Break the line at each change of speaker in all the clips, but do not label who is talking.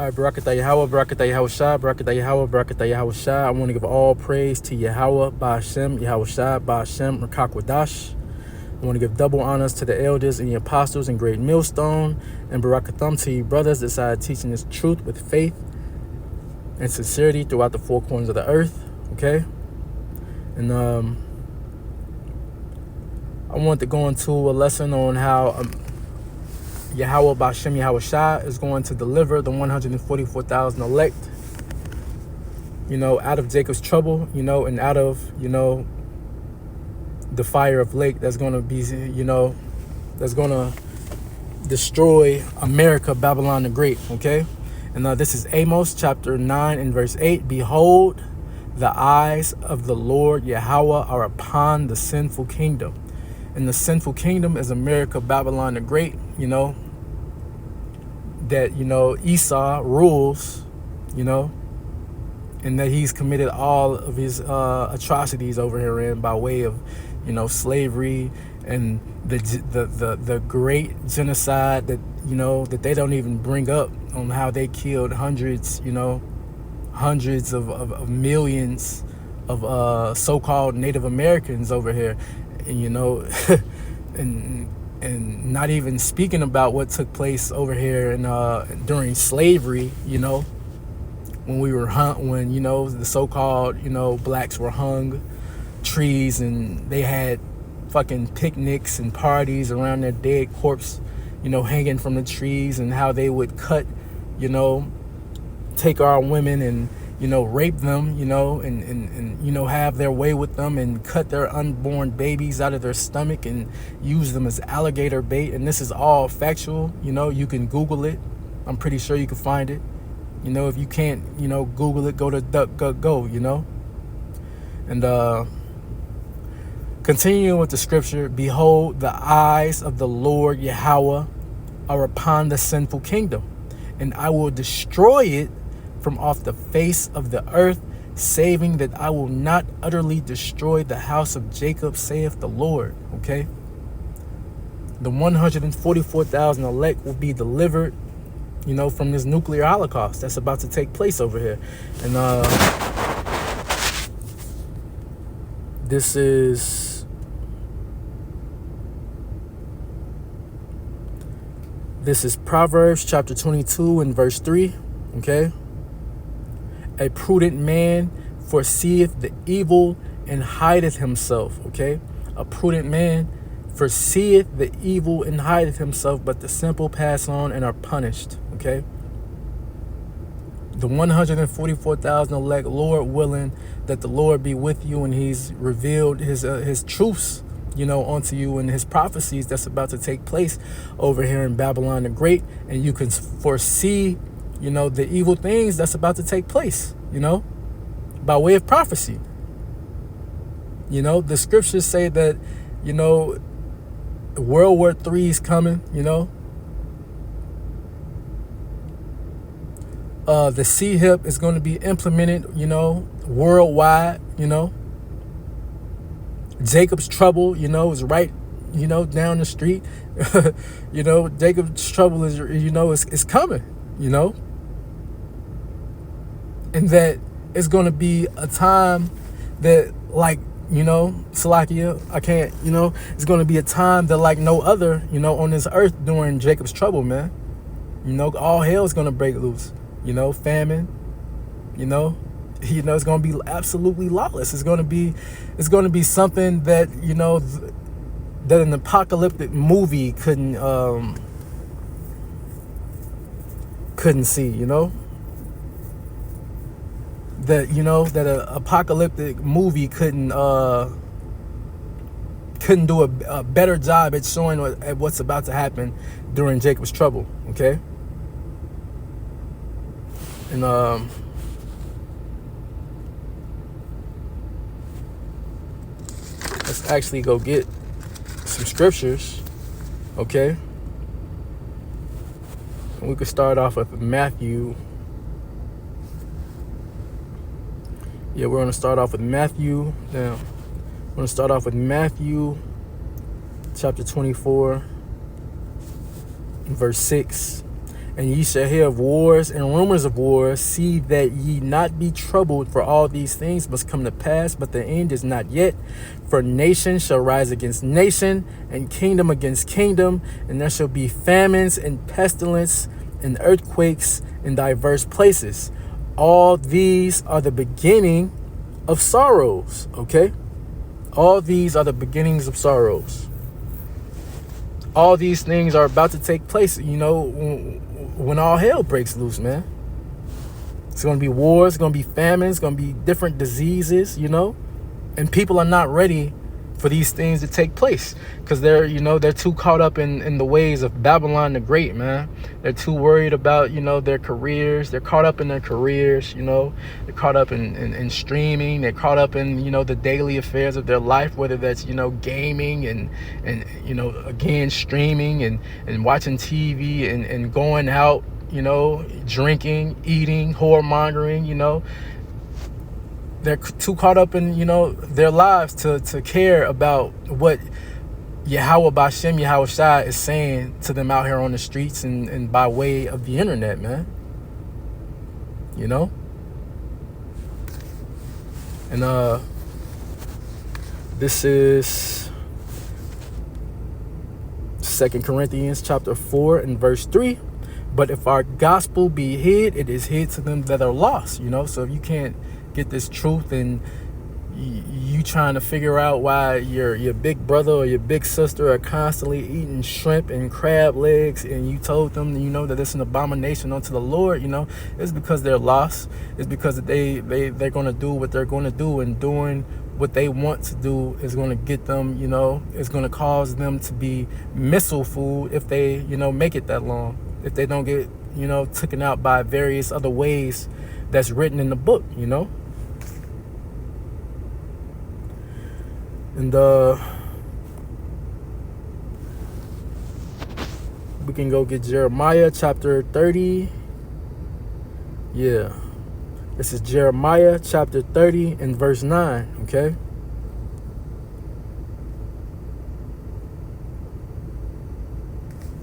All right, Barakatah Yahweh, Barakatah Yahweh Shah, Barakatah Yahweh, Barakatah Yahweh Shah. I want to give all praise to Yahweh, Ba'ashem, Yahweh Shah, Ba'ashem, Rakakwadash. I want to give double honors to the elders and the apostles in Great Millstone, and Barakatham to you brothers that decided teaching this truth with faith and sincerity throughout the four corners of the earth, okay? And I want to go into a lesson on how Yahweh Ba'ashem Yahweh Shah is going to deliver the 144,000 elect, out of Jacob's trouble, and out of, the fire of lake that's going to be, that's going to destroy America, Babylon the Great, okay? And this is Amos chapter 9 and verse 8. Behold, the eyes of the Lord Yahweh are upon the sinful kingdom. And the sinful kingdom is America, Babylon the Great, that, Esau rules, and that he's committed all of his atrocities over herein by way of, slavery and the great genocide that, that they don't even bring up on how they killed hundreds of millions of so-called Native Americans over here, and and not even speaking about what took place over here during slavery, when we were the so-called blacks were hung trees, and they had fucking picnics and parties around their dead corpse, hanging from the trees, and how they would cut, take our women and rape them, and have their way with them, and cut their unborn babies out of their stomach and use them as alligator bait. And this is all factual. You can Google it. I'm pretty sure you can find it. If you can't, Google it, go to DuckDuckGo, And continuing with the scripture, behold, the eyes of the Lord Yahweh are upon the sinful kingdom, and I will destroy it from off the face of the earth, saving that I will not utterly destroy the house of Jacob, saith the Lord. Okay? The 144,000 elect will be delivered, from this nuclear holocaust that's about to take place over here. And this is Proverbs chapter 22 and verse 3. Okay? A prudent man foreseeth the evil and hideth himself. Okay? A prudent man foreseeth the evil and hideth himself, but the simple pass on and are punished. Okay? The 144,000 elect, Lord willing, that the Lord be with you, and he's revealed his truths, onto you, and his prophecies that's about to take place over here in Babylon the Great. And you can foresee the evil things that's about to take place, by way of prophecy. The scriptures say that, World War III is coming, the CHIP is going to be implemented, worldwide, Jacob's trouble, is right, down the street. Jacob's trouble is, is coming, and that it's going to be a time that, like, Salakia, I can't, it's going to be a time that like no other, on this earth during Jacob's trouble, man. All hell is going to break loose, famine, it's going to be absolutely lawless. It's going to be something that, that an apocalyptic movie couldn't see, that that an apocalyptic movie couldn't do a better job at showing what's about to happen during Jacob's trouble. Okay? And let's actually go get some scriptures. Okay? And we could start off with Matthew. Yeah, we're going to start off with Matthew. Now, we're going to start off with Matthew chapter 24, verse 6. And ye shall hear of wars and rumors of wars. See that ye not be troubled, for all these things must come to pass, but the end is not yet. For nation shall rise against nation, and kingdom against kingdom, and there shall be famines and pestilence and earthquakes in diverse places. All these are the beginning of sorrows, okay? All these are the beginnings of sorrows. All these things are about to take place, when all hell breaks loose, man. It's going to be wars, it's going to be famines, it's going to be different diseases, and people are not ready for these things to take place because they're too caught up in the ways of Babylon the Great, man. They're too worried about, their careers. They're caught up in their careers, they're caught up in streaming. They're caught up in, the daily affairs of their life, whether that's, gaming and again, streaming and watching TV and going out, drinking, eating, whoremongering, they're too caught up in, their lives to care about what Yahweh Bashem, Yahweh Shai is saying to them out here on the streets and by way of the internet, man. And this is 2 Corinthians chapter 4 and verse 3. But if our gospel be hid, it is hid to them that are lost, So if you can't get this truth and you trying to figure out why your big brother or your big sister are constantly eating shrimp and crab legs, and you told them that it's an abomination unto the Lord, it's because they're lost. It's because they're going to do what they're going to do, and doing what they want to do is going to get them, it's going to cause them to be missile food if they make it that long, if they don't get taken out by various other ways that's written in the book, And we can go get Jeremiah chapter 30. Yeah. This is Jeremiah chapter 30 and verse 9, okay?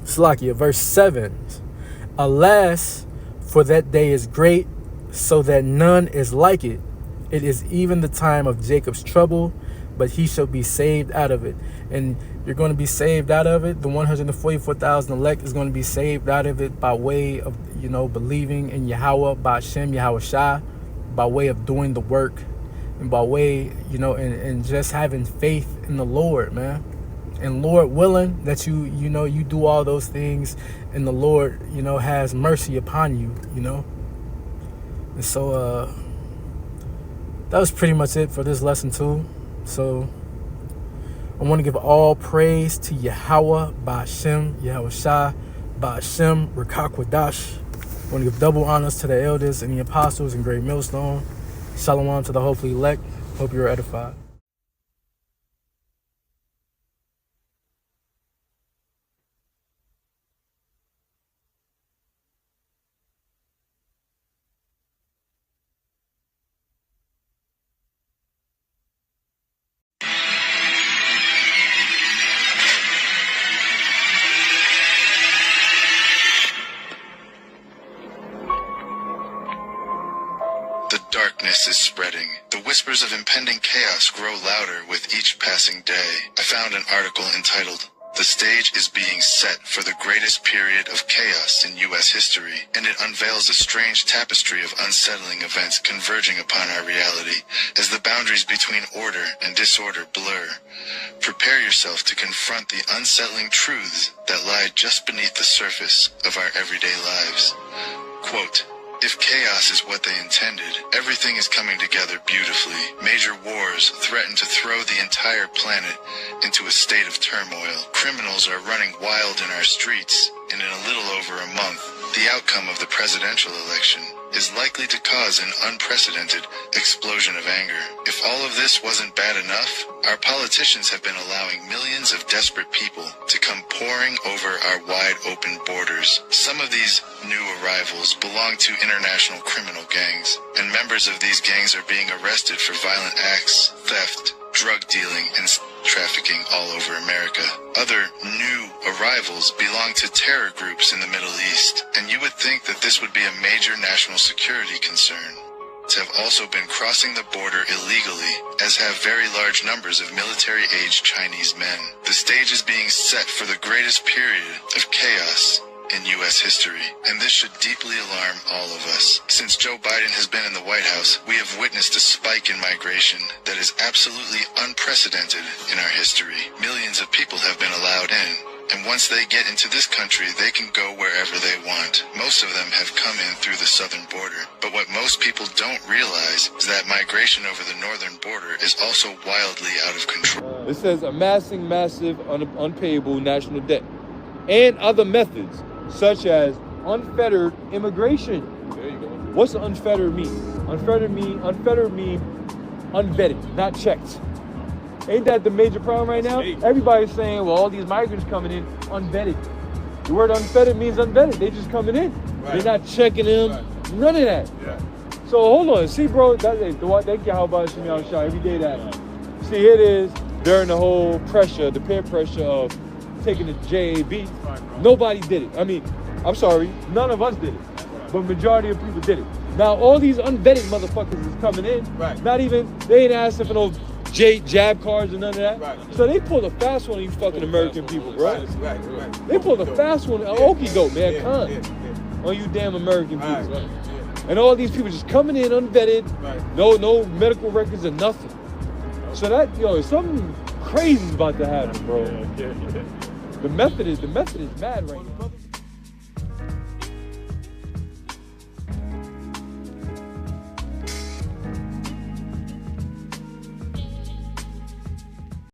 Slakia, verse 7. Alas, for that day is great, so that none is like it. It is even the time of Jacob's trouble, but he shall be saved out of it. And you're going to be saved out of it. The 144,000 elect is going to be saved out of it by way of, believing in Yahweh, by Hashem, Yahweh Shai, by way of doing the work, and by way, and just having faith in the Lord, man. And Lord willing that you do all those things, and the Lord, has mercy upon you, And so that was pretty much it for this lesson too. So I want to give all praise to Yahweh, Ba'ashem, Yahweh Shai, Ba'ashem, Rakakwadash. I want to give double honors to the elders and the apostles in Great Millstone. Shalom to the hopefully elect. Hope you're edified.
Darkness is spreading. The whispers of impending chaos grow louder with each passing day. I found an article entitled, "The stage is being set for the greatest period of chaos in U.S. history," and it unveils a strange tapestry of unsettling events converging upon our reality as the boundaries between order and disorder blur. Prepare yourself to confront the unsettling truths that lie just beneath the surface of our everyday lives. Quote, "If chaos is what they intended, everything is coming together beautifully. Major wars threaten to throw the entire planet into a state of turmoil. Criminals are running wild in our streets, and in a little over a month, the outcome of the presidential election is likely to cause an unprecedented explosion of anger. If all of this wasn't bad enough, our politicians have been allowing millions of desperate people to come pouring over our wide open borders. Some of these new arrivals belong to international criminal gangs, and members of these gangs are being arrested for violent acts, theft, drug dealing, and trafficking all over America. Other new arrivals belong to terror groups in the Middle East, and you would think that this would be a major national security concern. Have also been crossing the border illegally, as have very large numbers of military-aged Chinese men. The stage is being set for the greatest period of chaos in U.S. history, and this should deeply alarm all of us. Since Joe Biden has been in the White House, we have witnessed a spike in migration that is absolutely unprecedented in our history. Millions of people have been allowed in, and once they get into this country, they can go wherever they want. Most of them have come in through the southern border. But what most people don't realize is that migration over the northern border is also wildly out of control.
It says amassing massive unpayable national debt and other methods such as unfettered immigration.
There you go.
What's unfettered mean? Unfettered mean unvetted, not checked. Ain't that the major problem right now? Everybody's saying, well, all these migrants coming in unvetted. The word unfettered means unvetted. They just coming in. They're not checking them. None of that. So hold on. See, bro, thank you how about me on shot every day that. See, here it is during the whole pressure, the peer pressure of taking the JAB. Nobody did it. I mean, I'm sorry, none of us did it. But majority of people did it. Now, all these unvetted motherfuckers is coming in. Not even, they ain't asking for no jab cards and none of that. So they pulled a fast one on you fucking American people, bro. They pulled a fast one, okie doke, man, on you damn American people. And all these people just coming in unvetted, no medical records or nothing. So that, something crazy is about to happen, bro. The method is mad right now.